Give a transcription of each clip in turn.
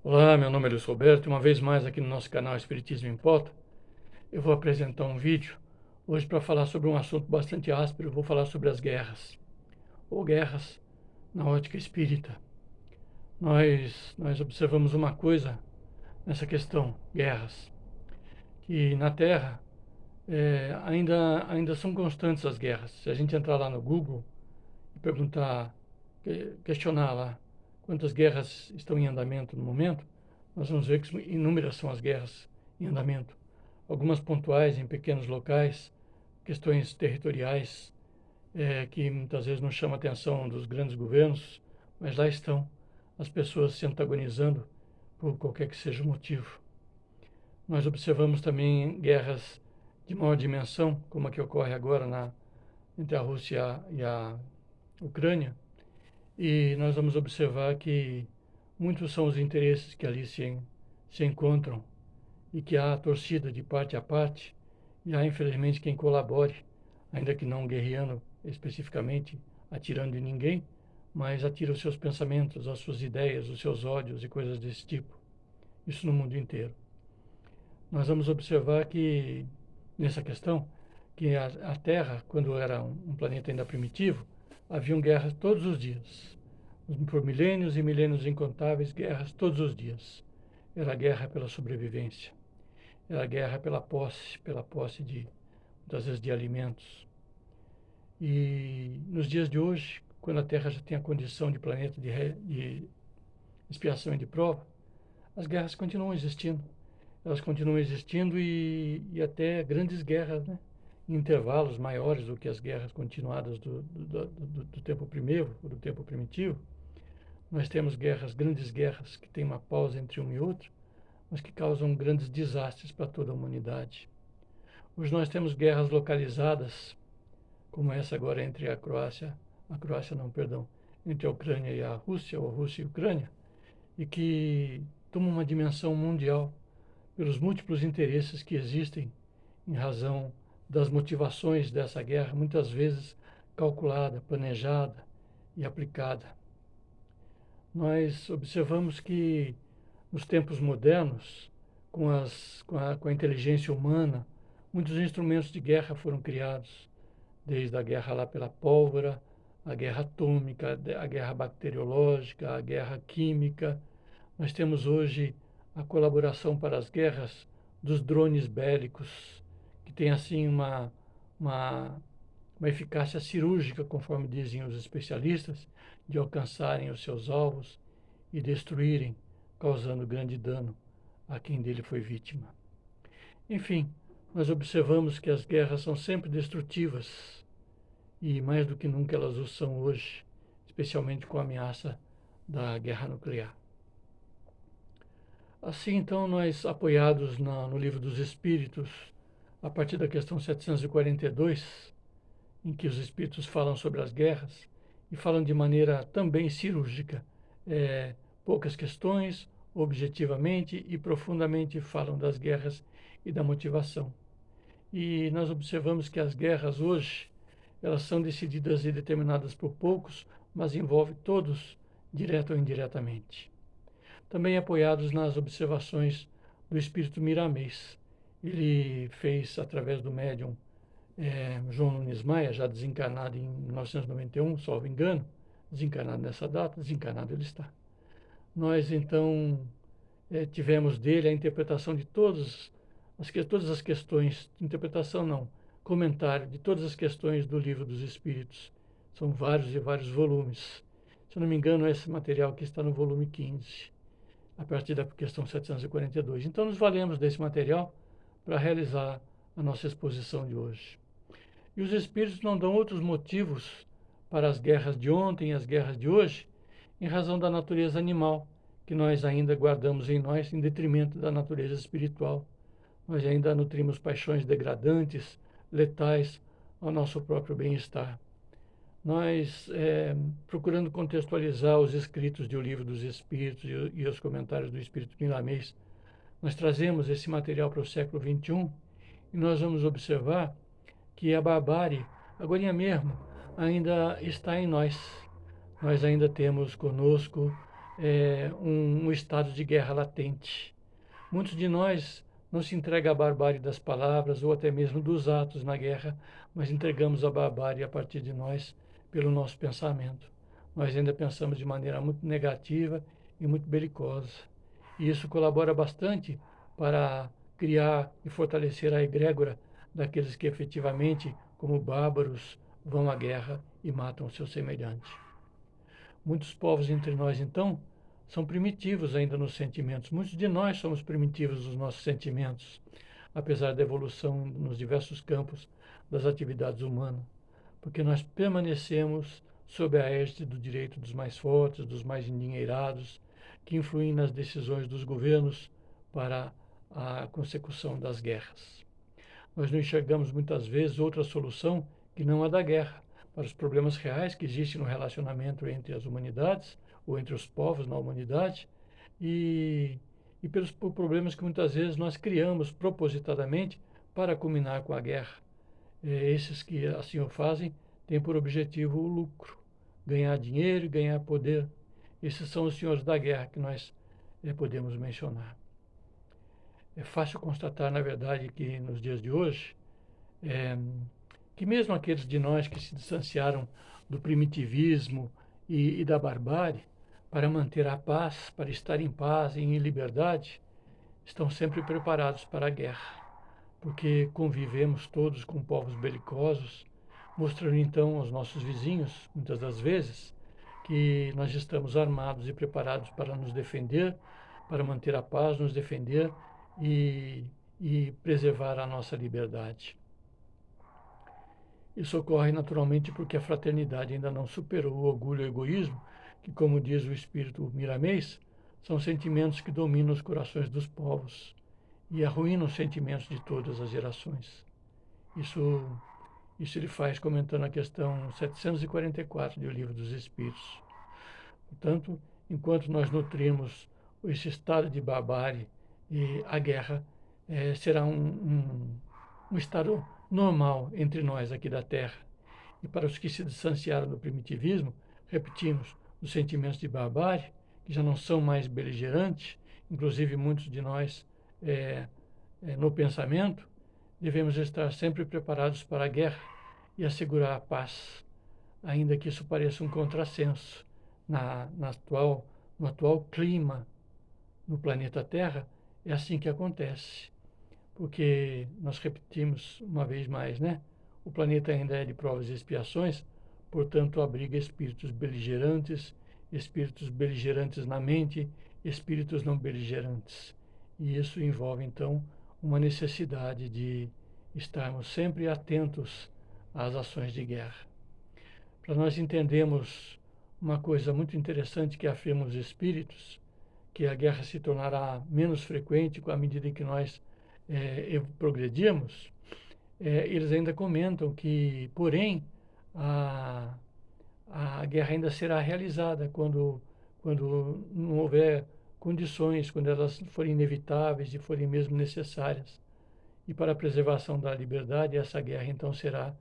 Olá, meu nome é Luiz Roberto e uma vez mais aqui no nosso canal Espiritismo em Pauta, eu vou apresentar um vídeo hoje para falar sobre um assunto bastante áspero. Eu vou falar sobre as guerras, ou guerras na ótica espírita. Nós observamos uma coisa nessa questão, guerras, que na Terra ainda são constantes as guerras. Se a gente entrar lá no Google e perguntar, questionar lá quantas guerras estão em andamento no momento, nós vamos ver que inúmeras são as guerras em andamento. Algumas pontuais em pequenos locais, questões territoriais, que muitas vezes não chamam a atenção dos grandes governos, mas lá estão as pessoas se antagonizando por qualquer que seja o motivo. Nós observamos também guerras de maior dimensão, como a que ocorre agora entre a Rússia e a Ucrânia, e nós vamos observar que muitos são os interesses que ali se encontram e que há torcida de parte a parte, e há infelizmente quem colabore, ainda que não guerreando especificamente, atirando em ninguém, mas atira os seus pensamentos, as suas ideias, os seus ódios e coisas desse tipo. Isso no mundo inteiro. Nós vamos observar que, nessa questão, que a Terra, quando era um planeta ainda primitivo, haviam guerras todos os dias. Por milênios e milênios incontáveis, guerras todos os dias. Era a guerra pela sobrevivência. Era a guerra pela posse de, muitas vezes, de alimentos. E nos dias de hoje, quando a Terra já tem a condição de planeta de expiação e de prova, as guerras continuam existindo. Elas continuam existindo e até grandes guerras, né? Em intervalos maiores do que as guerras continuadas do tempo primeiro, do tempo primitivo. Nós temos grandes guerras, que têm uma pausa entre um e outro, mas que causam grandes desastres para toda a humanidade. Hoje nós temos guerras localizadas, como essa agora entre a Croácia não, perdão, entre a Ucrânia e a Rússia, ou a Rússia e a Ucrânia, e que tomam uma dimensão mundial pelos múltiplos interesses que existem em razão das motivações dessa guerra, muitas vezes calculada, planejada e aplicada. Nós observamos que nos tempos modernos, com a inteligência humana, muitos instrumentos de guerra foram criados, desde a guerra lá pela pólvora, a guerra atômica, a guerra bacteriológica, a guerra química. Nós temos hoje a colaboração para as guerras dos drones bélicos, que tem assim uma, uma eficácia cirúrgica, conforme dizem os especialistas, de alcançarem os seus alvos e destruírem, causando grande dano a quem dele foi vítima. Enfim, nós observamos que as guerras são sempre destrutivas e mais do que nunca elas o são hoje, especialmente com a ameaça da guerra nuclear. Assim, então, nós, apoiados no Livro dos Espíritos, a partir da questão 742, em que os Espíritos falam sobre as guerras, e falam de maneira também cirúrgica, poucas questões, objetivamente e profundamente falam das guerras e da motivação. E nós observamos que as guerras hoje, elas são decididas e determinadas por poucos, mas envolvem todos, direta ou indiretamente. Também apoiados nas observações do espírito Miramês. Ele fez, através do médium João Nunes Maia, já desencarnado em 1991, salvo engano, desencarnado nessa data, desencarnado ele está. Nós, então, tivemos dele a interpretação de todas as questões, interpretação não, comentário de todas as questões do Livro dos Espíritos. São vários e vários volumes. Se eu não me engano, esse material que está no volume 15, a partir da questão 742. Então, nos valemos desse material para realizar a nossa exposição de hoje. E os Espíritos não dão outros motivos para as guerras de ontem e as guerras de hoje, em razão da natureza animal, que nós ainda guardamos em nós, em detrimento da natureza espiritual. Nós ainda nutrimos paixões degradantes, letais ao nosso próprio bem-estar. Nós, procurando contextualizar os escritos do Livro dos Espíritos e os comentários do Espírito Miramês, nós trazemos esse material para o século XXI e nós vamos observar que a barbárie, agora mesmo, ainda está em nós. Nós ainda temos conosco um estado de guerra latente. Muitos de nós não se entregam à barbárie das palavras ou até mesmo dos atos na guerra, mas entregamos a barbárie a partir de nós pelo nosso pensamento. Nós ainda pensamos de maneira muito negativa e muito belicosa. E isso colabora bastante para criar e fortalecer a egrégora daqueles que efetivamente, como bárbaros, vão à guerra e matam o seu semelhante. Muitos povos entre nós, então, são primitivos ainda nos sentimentos. Muitos de nós somos primitivos nos nossos sentimentos, apesar da evolução nos diversos campos das atividades humanas, porque nós permanecemos sob a égide do direito dos mais fortes, dos mais endinheirados, que influem nas decisões dos governos para a consecução das guerras. Nós não enxergamos muitas vezes outra solução que não a da guerra para os problemas reais que existem no relacionamento entre as humanidades ou entre os povos na humanidade e, por problemas que muitas vezes nós criamos propositadamente para culminar com a guerra. Esses que assim o fazem têm por objetivo o lucro, ganhar dinheiro e ganhar poder. Esses são os senhores da guerra que nós podemos mencionar. É fácil constatar, na verdade, que nos dias de hoje, que mesmo aqueles de nós que se distanciaram do primitivismo e da barbárie, para manter a paz, para estar em paz e em liberdade, estão sempre preparados para a guerra, porque convivemos todos com povos belicosos, mostrando então aos nossos vizinhos, muitas das vezes, que nós estamos armados e preparados para nos defender, para manter a paz, nos defender e preservar a nossa liberdade. Isso ocorre naturalmente porque a fraternidade ainda não superou o orgulho e o egoísmo, que, como diz o espírito miramês, são sentimentos que dominam os corações dos povos e arruinam os sentimentos de todas as gerações. Isso ele faz comentando a questão 744 do Livro dos Espíritos. Portanto, enquanto nós nutrimos esse estado de barbárie, a guerra será um estado normal entre nós aqui da Terra. E para os que se distanciaram do primitivismo, repetimos, os sentimentos de barbárie, que já não são mais beligerantes, inclusive muitos de nós no pensamento, devemos estar sempre preparados para a guerra e assegurar a paz, ainda que isso pareça um contrassenso no atual clima no planeta Terra. É assim que acontece, porque nós repetimos uma vez mais, né? O planeta ainda é de provas e expiações, portanto abriga espíritos beligerantes na mente, espíritos não beligerantes. E isso envolve, então, uma necessidade de estarmos sempre atentos às ações de guerra. Para nós entendermos uma coisa muito interessante que afirmam os espíritos, que a guerra se tornará menos frequente à medida que nós progredirmos, eles ainda comentam que, porém, a guerra ainda será realizada quando não houver condições, quando elas forem inevitáveis e forem mesmo necessárias. E para a preservação da liberdade, essa guerra então será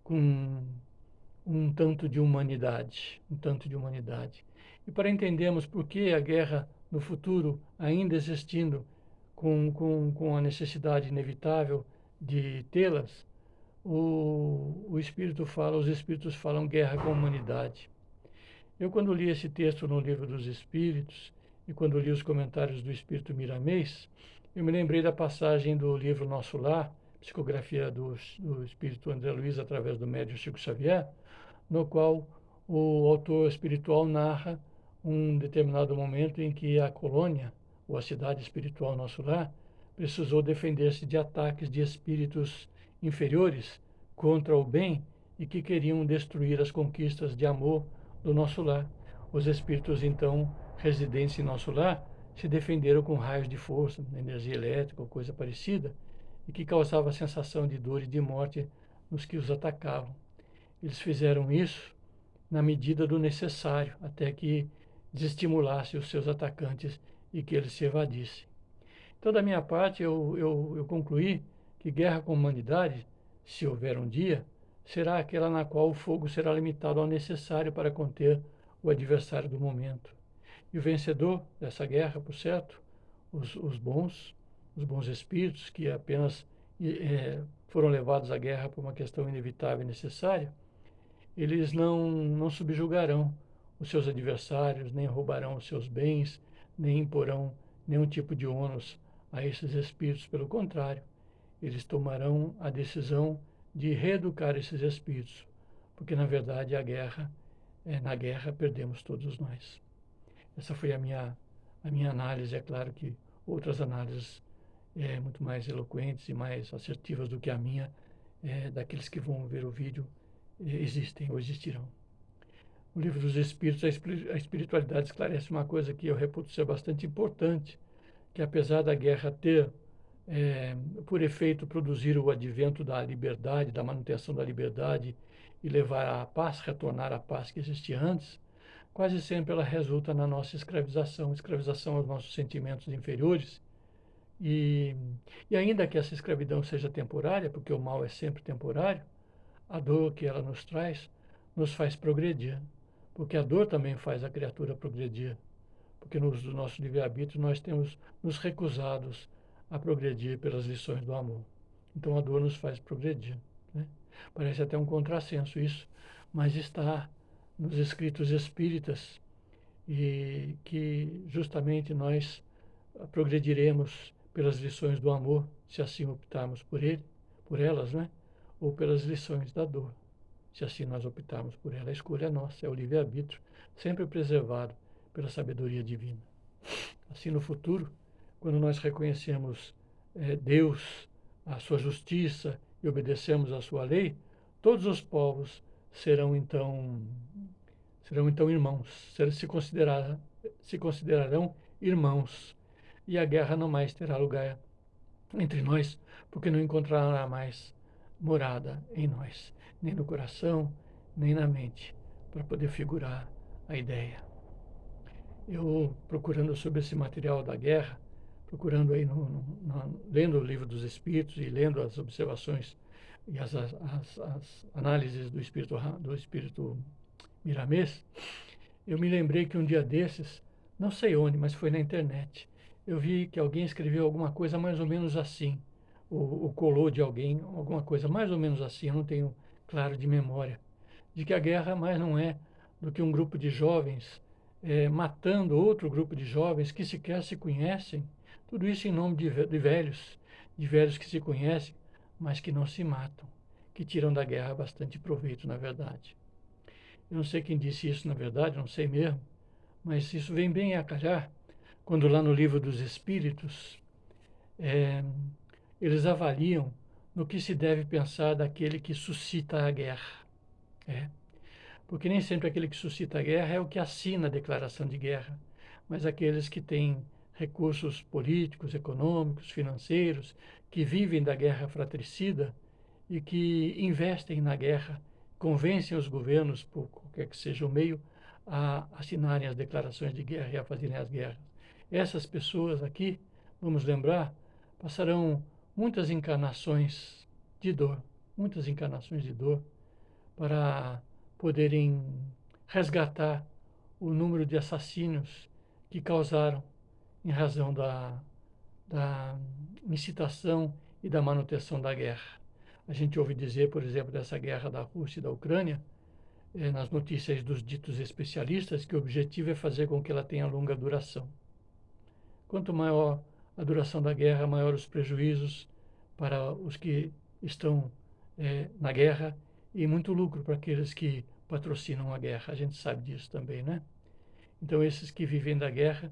com um tanto de humanidade, E para entendermos por que a guerra no futuro, ainda existindo, com a necessidade inevitável de tê-las, os espíritos falam guerra com a humanidade. Eu, quando li esse texto no Livro dos Espíritos e quando li os comentários do Espírito Miramês, eu me lembrei da passagem do livro Nosso Lar, psicografia do Espírito André Luiz através do médium Chico Xavier, no qual o autor espiritual narra um determinado momento em que a colônia, ou a cidade espiritual Nosso Lar, precisou defender-se de ataques de espíritos inferiores contra o bem e que queriam destruir as conquistas de amor do nosso lar. Os espíritos, então, residentes em nosso lar, se defenderam com raios de força, energia elétrica ou coisa parecida, e que causava a sensação de dor e de morte nos que os atacavam. Eles fizeram isso na medida do necessário, até que desestimulasse os seus atacantes e que eles se evadissem. Então, da minha parte, eu concluí que guerra com a humanidade, se houver um dia, será aquela na qual o fogo será limitado ao necessário para conter o adversário do momento. E o vencedor dessa guerra, por certo, os bons espíritos que apenas foram levados à guerra por uma questão inevitável e necessária, eles não subjugarão os seus adversários, nem roubarão os seus bens, nem imporão nenhum tipo de ônus a esses espíritos. Pelo contrário, eles tomarão a decisão de reeducar esses espíritos, porque na verdade na guerra perdemos todos nós. Essa foi a minha análise. É claro que outras análises muito mais eloquentes e mais assertivas do que a minha, daqueles que vão ver o vídeo, existem ou existirão. No Livro dos Espíritos, a espiritualidade esclarece uma coisa que eu reputo ser bastante importante, que apesar da guerra ter, por efeito, produzir o advento da liberdade, da manutenção da liberdade e levar à paz, retornar à paz que existia antes, quase sempre ela resulta na nossa escravização aos nossos sentimentos inferiores. E ainda que essa escravidão seja temporária, porque o mal é sempre temporário, a dor que ela nos traz nos faz progredir, porque a dor também faz a criatura progredir, porque no nosso livre-arbítrio nós temos nos recusados a progredir pelas lições do amor. Então a dor nos faz progredir, né? Parece até um contrassenso isso, mas está nos escritos espíritas, e que justamente nós progrediremos pelas lições do amor, se assim optarmos por elas, né? Ou pelas lições da dor, se assim nós optarmos por ela. A escolha é nossa, é o livre-arbítrio, sempre preservado pela sabedoria divina. Assim, no futuro, quando nós reconhecemos Deus, a sua justiça e obedecemos a sua lei, todos os povos serão então irmãos, se considerarão irmãos, e a guerra não mais terá lugar entre nós, porque não encontrará mais morada em nós, nem no coração, nem na mente, para poder figurar a ideia. Eu, procurando sobre esse material da guerra, procurando aí, lendo o Livro dos Espíritos e lendo as observações e as análises do Espírito Miramês, eu me lembrei que um dia desses, não sei onde, mas foi na internet, eu vi que alguém escreveu alguma coisa mais ou menos assim, ou colou de alguém alguma coisa mais ou menos assim, eu não tenho claro de memória, de que a guerra mais não é do que um grupo de jovens matando outro grupo de jovens que sequer se conhecem, tudo isso em nome de velhos que se conhecem, mas que não se matam, que tiram da guerra bastante proveito, na verdade. Eu não sei quem disse isso, na verdade, não sei mesmo, mas isso vem bem a calhar quando lá no Livro dos Espíritos eles avaliam no que se deve pensar daquele que suscita a guerra. Porque nem sempre aquele que suscita a guerra é o que assina a declaração de guerra, mas aqueles que têm recursos políticos, econômicos, financeiros, que vivem da guerra fratricida e que investem na guerra, convencem os governos, por qualquer que seja o meio, a assinarem as declarações de guerra e a fazerem as guerras. Essas pessoas aqui, vamos lembrar, passarão muitas encarnações de dor, para poderem resgatar o número de assassínios que causaram em razão da incitação e da manutenção da guerra. A gente ouve dizer, por exemplo, dessa guerra da Rússia e da Ucrânia, nas notícias dos ditos especialistas, que o objetivo é fazer com que ela tenha longa duração. Quanto maior a duração da guerra, maior os prejuízos para os que estão na guerra e muito lucro para aqueles que patrocinam a guerra. A gente sabe disso também, né? Então, esses que vivem da guerra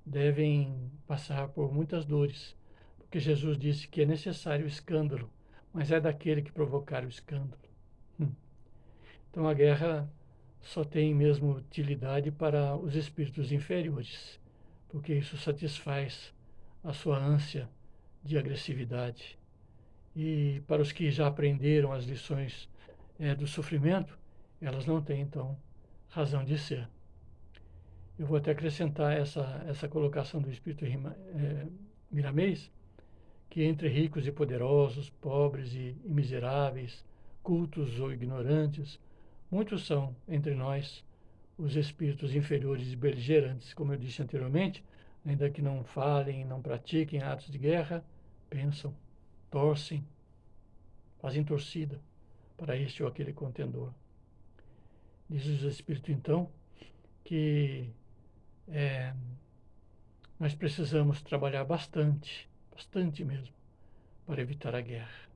devem passar por muitas dores, porque Jesus disse que é necessário o escândalo, mas é daquele que provocar o escândalo. Então, a guerra só tem mesmo utilidade para os espíritos inferiores, porque isso satisfaz a sua ânsia de agressividade. E para os que já aprenderam as lições do sofrimento, elas não têm, então, razão de ser. Eu vou até acrescentar essa colocação do Espírito Miramês, que entre ricos e poderosos, pobres e miseráveis, cultos ou ignorantes, muitos são, entre nós, os espíritos inferiores e beligerantes, como eu disse anteriormente, ainda que não falem, não pratiquem atos de guerra, pensam, torcem, fazem torcida para este ou aquele contendor. Diz os espíritos, então, que nós precisamos trabalhar bastante, bastante mesmo, para evitar a guerra.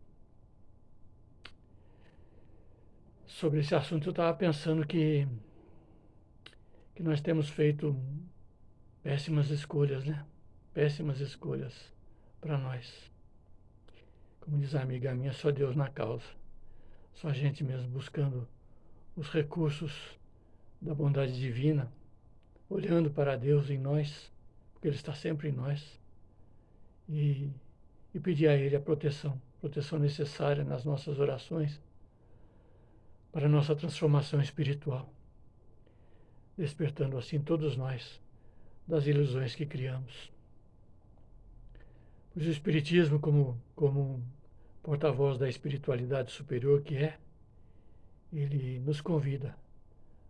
Sobre esse assunto eu estava pensando que nós temos feito péssimas escolhas, né? Péssimas escolhas para nós. Como diz a amiga minha, só Deus na causa. Só a gente mesmo buscando os recursos da bondade divina, olhando para Deus em nós, porque Ele está sempre em nós, e pedir a Ele a proteção necessária nas nossas orações para a nossa transformação espiritual, despertando assim todos nós das ilusões que criamos. Pois o Espiritismo, como porta-voz da espiritualidade superior que é, ele nos convida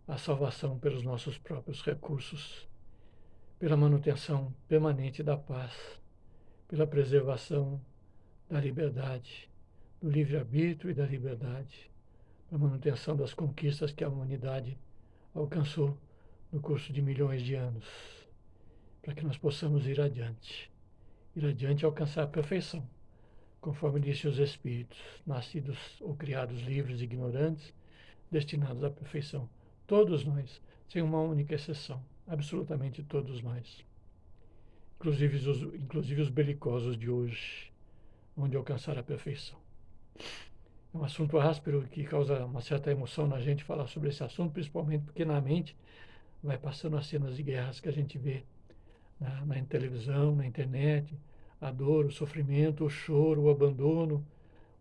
à salvação pelos nossos próprios recursos, pela manutenção permanente da paz, pela preservação da liberdade, do livre-arbítrio e da liberdade, pela manutenção das conquistas que a humanidade alcançou no curso de milhões de anos, para que nós possamos ir adiante e alcançar a perfeição, conforme disse os Espíritos, nascidos ou criados livres e ignorantes, destinados à perfeição. Todos nós, sem uma única exceção, absolutamente todos nós. Inclusive os belicosos de hoje, onde alcançar a perfeição. É um assunto áspero que causa uma certa emoção na gente falar sobre esse assunto, principalmente porque na mente vai passando as cenas de guerras que a gente vê na televisão, na internet, a dor, o sofrimento, o choro, o abandono,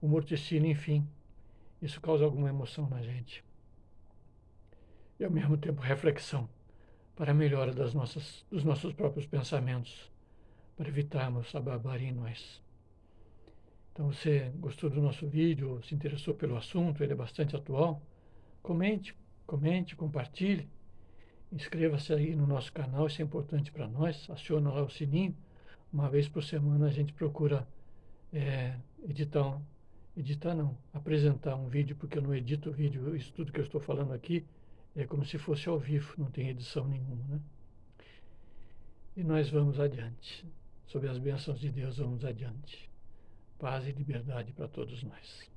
o morticínio, enfim. Isso causa alguma emoção na gente. E ao mesmo tempo reflexão para a melhora dos nossos próprios pensamentos, para evitarmos a barbárie em nós. Então, você gostou do nosso vídeo, se interessou pelo assunto, ele é bastante atual, comente, compartilhe, inscreva-se aí no nosso canal, isso é importante para nós, aciona lá o sininho. Uma vez por semana a gente procura apresentar um vídeo, porque eu não edito o vídeo, isso tudo que eu estou falando aqui é como se fosse ao vivo, não tem edição nenhuma, né? E nós vamos adiante, sob as bênçãos de Deus vamos adiante. Paz e liberdade para todos nós.